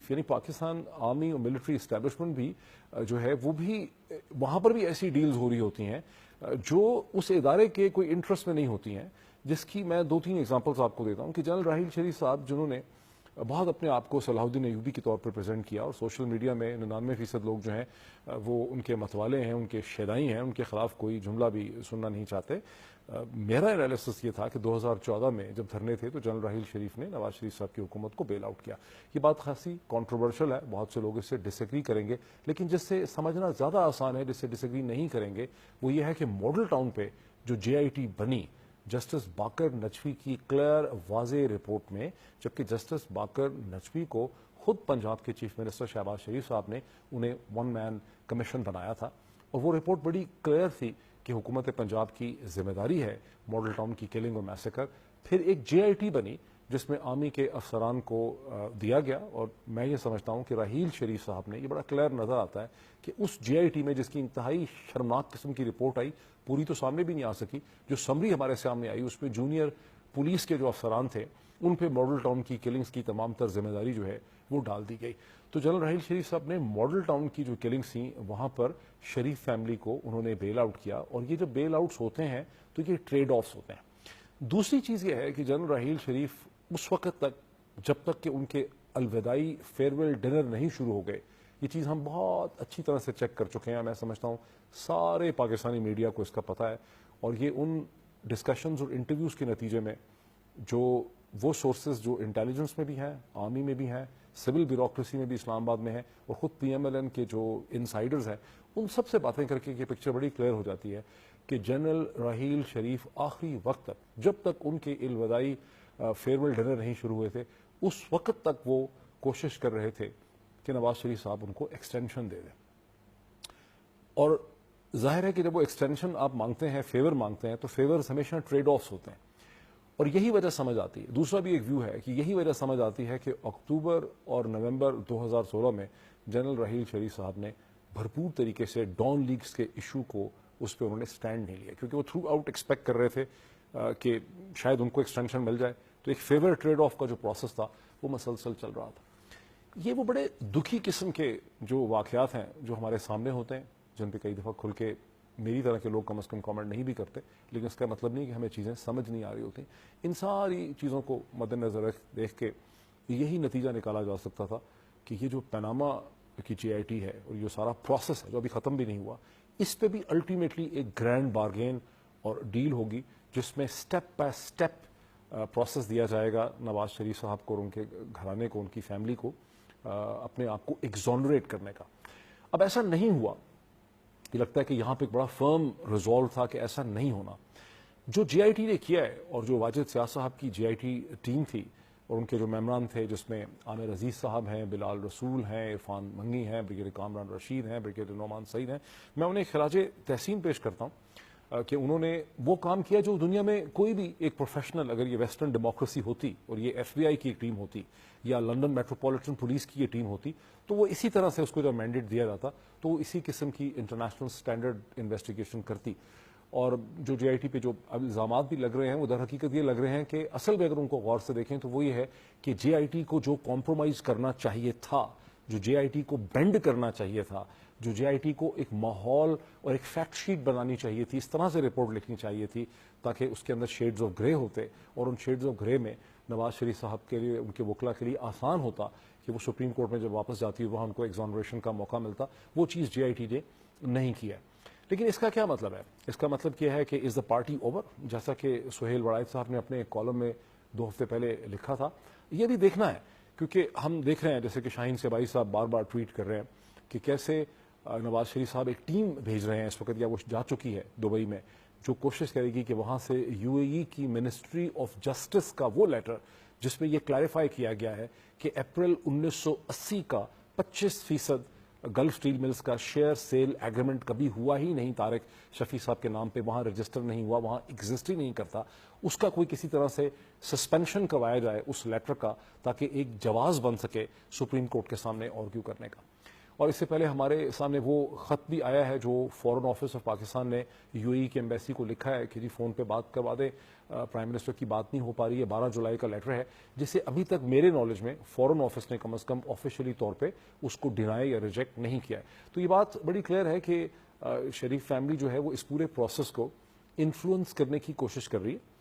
Chief یعنی Pakistan army اور military establishment بھی جو ہے وہ بھی وہاں پر بھی ایسی ڈیلز ہو رہی ہوتی ہیں جو اس ادارے کے کوئی انٹرسٹ میں نہیں ہوتی ہیں، جس کی میں 2-3 ایگزامپلس آپ کو دیتا ہوں کہ جنرل راحیل شریف صاحب جنہوں نے بہت اپنے آپ کو صلاح الدین ایوبی کے طور پر پریزنٹ کیا اور سوشل میڈیا میں 99% لوگ جو ہیں وہ ان کے متوالے ہیں، ان کے شیدائی ہیں، ان کے خلاف کوئی جملہ بھی سننا نہیں چاہتے. میرا انالیسس یہ تھا کہ 2014 میں جب دھرنے تھے تو جنرل راحیل شریف نے نواز شریف صاحب کی حکومت کو بیل آؤٹ کیا. یہ بات خاصی کنٹروورشل ہے، بہت سے لوگ اس سے ڈس ایگری کریں گے، لیکن جس سے سمجھنا زیادہ آسان ہے، جس سے ڈس ایگری نہیں کریں گے، وہ یہ ہے کہ ماڈل ٹاؤن پہ جو جے آئی ٹی بنی جسٹس باقر نجفی کی کلیئر واضح رپورٹ میں، جبکہ جسٹس باقر نجفی کو خود پنجاب کے چیف منسٹر شہباز شریف صاحب نے انہیں 1 مین کمیشن بنایا تھا، اور وہ رپورٹ بڑی کلیئر تھی کہ حکومت پنجاب کی ذمہ داری ہے ماڈل ٹاؤن کی کلنگ اور میسیکر. پھر ایک جے آئی ٹی بنی جس میں آرمی کے افسران کو دیا گیا، اور میں یہ سمجھتا ہوں کہ راحیل شریف صاحب نے یہ بڑا کلیئر نظر آتا ہے کہ اس جے آئی ٹی میں جس کی انتہائی شرمناک قسم کی رپورٹ آئی، پوری تو سامنے بھی نہیں آ سکی، جو سمری ہمارے سامنے آئی اس میں جونیئر پولیس کے جو افسران تھے ان پہ ماڈل ٹاؤن کی کلنگز کی تمام تر ذمہ داری جو ہے وہ ڈال دی گئی. تو جنرل راحیل شریف صاحب نے ماڈل ٹاؤن کی جو کلنگز تھیں وہاں پر شریف فیملی کو انہوں نے بیل آؤٹ کیا، اور یہ جب بیل آؤٹس ہوتے ہیں تو یہ ٹریڈ آفس ہوتے ہیں. دوسری چیز یہ ہے کہ جنرل راحیل شریف اس وقت تک جب تک کہ ان کے الوداعی فیئرویل ڈنر نہیں شروع ہو گئے، یہ چیز ہم بہت اچھی طرح سے چیک کر چکے ہیں، میں سمجھتا ہوں سارے پاکستانی میڈیا کو اس کا پتہ ہے، اور یہ ان ڈسکشنز اور انٹرویوز کے نتیجے میں جو وہ سورسز جو انٹیلیجنس میں بھی ہیں، آرمی میں بھی ہیں، سول بیوروکریسی میں بھی اسلام آباد میں ہیں، اور خود پی ایم ایل این کے جو انسائڈرز ہیں، ان سب سے باتیں کر کے یہ پکچر بڑی کلیئر ہو جاتی ہے کہ جنرل راحیل شریف آخری وقت تک، جب تک ان کے الوداعی فیئرویل ڈنر نہیں شروع ہوئے تھے، اس وقت تک وہ کوشش کر رہے تھے کہ نواز شریف صاحب ان کو ایکسٹینشن دے دیں. اور ظاہر ہے کہ جب وہ ایکسٹینشن آپ مانگتے ہیں، فیور مانگتے ہیں، تو فیورز ہمیشہ ٹریڈ آفس ہوتے ہیں، اور یہی وجہ سمجھ آتی ہے. دوسرا بھی ایک ویو ہے کہ یہی وجہ سمجھ آتی ہے کہ اکتوبر اور نومبر 2016 میں جنرل راحیل شریف صاحب نے بھرپور طریقے سے ڈان لیگز کے ایشو کو اس پہ انہوں نے سٹینڈ نہیں لیا، کیونکہ وہ تھرو آؤٹ ایکسپیکٹ کر رہے تھے کہ شاید ان کو ایکسٹینشن مل جائے. تو ایک فیور ٹریڈ آف کا جو پروسیس تھا وہ مسلسل چل رہا تھا. یہ وہ بڑے دکھی قسم کے جو واقعات ہیں جو ہمارے سامنے ہوتے ہیں، جن پہ کئی دفعہ کھل کے میری طرح کے لوگ کم از کم کامنٹ نہیں بھی کرتے، لیکن اس کا مطلب نہیں کہ ہمیں چیزیں سمجھ نہیں آ رہی ہوتی. ان ساری چیزوں کو مد نظر دیکھ کے یہی نتیجہ نکالا جا سکتا تھا کہ یہ جو پیناما کی جے آئی ٹی ہے اور یہ سارا پروسیس ہے جو ابھی ختم بھی نہیں ہوا، اس پہ بھی الٹیمیٹلی ایک گرینڈ بارگین اور ڈیل ہوگی جس میں سٹیپ بائی سٹیپ پروسیس دیا جائے گا نواز شریف صاحب کو اور ان کے گھرانے کو، ان کی فیملی کو اپنے آپ کو ایگزونریٹ کرنے کا. اب ایسا نہیں ہوا. یہ لگتا ہے کہ یہاں پہ ایک بڑا فرم ریزالو تھا کہ ایسا نہیں ہونا. جو جے آئی ٹی نے کیا ہے، اور جو واجد سیاہ صاحب کی جے آئی ٹی ٹیم تھی اور ان کے جو ممبران تھے، جس میں عامر عزیز صاحب ہیں، بلال رسول ہیں، عرفان منگی ہیں، بریگیڈیئر کامران رشید ہیں، بریگیڈیئر نعمان سعید ہیں، میں انہیں خراج تحسین پیش کرتا ہوں کہ انہوں نے وہ کام کیا جو دنیا میں کوئی بھی ایک پروفیشنل، اگر یہ ویسٹرن ڈیموکریسی ہوتی اور یہ ایف بی آئی کی ایک ٹیم ہوتی یا لندن میٹروپولیٹن پولیس کی یہ ٹیم ہوتی، تو وہ اسی طرح سے اس کو جب مینڈیٹ دیا جاتا تو وہ اسی قسم کی انٹرنیشنل سٹینڈرڈ انویسٹیگیشن کرتی. اور جو جے آئی ٹی پہ جو اب الزامات بھی لگ رہے ہیں وہ در حقیقت یہ لگ رہے ہیں کہ اصل میں اگر ان کو غور سے دیکھیں تو وہ یہ ہے کہ جے آئی ٹی کو جو کمپرومائز کرنا چاہیے تھا، جو جے آئی ٹی کو بینڈ کرنا چاہیے تھا، جو جے آئی ٹی کو ایک ماحول اور ایک فیکٹ شیٹ بنانی چاہیے تھی، اس طرح سے رپورٹ لکھنی چاہیے تھی تاکہ اس کے اندر شیڈز آف گرے ہوتے، اور ان شیڈز آف گرے میں نواز شریف صاحب کے لیے، ان کے وکلا کے لیے آسان ہوتا کہ وہ سپریم کورٹ میں جب واپس جاتی ہے وہاں ان کو ایگزونریشن کا موقع ملتا. وہ چیز جے آئی ٹی نے نہیں کیا. لیکن اس کا کیا مطلب ہے؟ اس کا مطلب کیا ہے کہ از دا پارٹی اوور، جیسا کہ سہیل وڑائد صاحب نے اپنے کالم میں 2 ہفتے پہلے لکھا تھا. یہ بھی دیکھنا ہے، کیونکہ ہم دیکھ رہے ہیں جیسے کہ شاہین سبائی صاحب بار بار ٹویٹ کر رہے ہیں کہ کیسے نواز شریف صاحب ایک ٹیم بھیج رہے ہیں اس وقت، یا وہ جا چکی ہے دبئی میں، جو کوشش کرے گی کہ وہاں سے یو اے ای کی منسٹری آف جسٹس کا وہ لیٹر جس میں یہ کلیریفائی کیا گیا ہے کہ اپریل 1980 کا 25% گلف اسٹیل ملز کا شیئر سیل ایگریمنٹ کبھی ہوا ہی نہیں، طارق شفیع صاحب کے نام پہ وہاں رجسٹر نہیں ہوا، وہاں ایگزسٹ ہی نہیں کرتا، اس کا کوئی کسی طرح سے سسپینشن کروایا جائے اس لیٹر کا، تاکہ ایک جواز بن سکے سپریم کورٹ کے سامنے آرگیو کرنے کا. اور اس سے پہلے ہمارے سامنے وہ خط بھی آیا ہے جو فورن آفس آف پاکستان نے یو اے ای کی ایمبیسی کو لکھا ہے کہ جی فون پہ بات کروا دیں، پرائم منسٹر کی بات نہیں ہو پا رہی ہے. 12 جولائی کا لیٹر ہے جسے ابھی تک میرے نالج میں فورن آفس نے کم از کم آفیشیلی طور پہ اس کو ڈینائی یا ریجیکٹ نہیں کیا ہے. تو یہ بات بڑی کلیئر ہے کہ شریف فیملی جو ہے وہ اس پورے پروسیس کو انفلوئنس کرنے کی کوشش کر رہی ہے.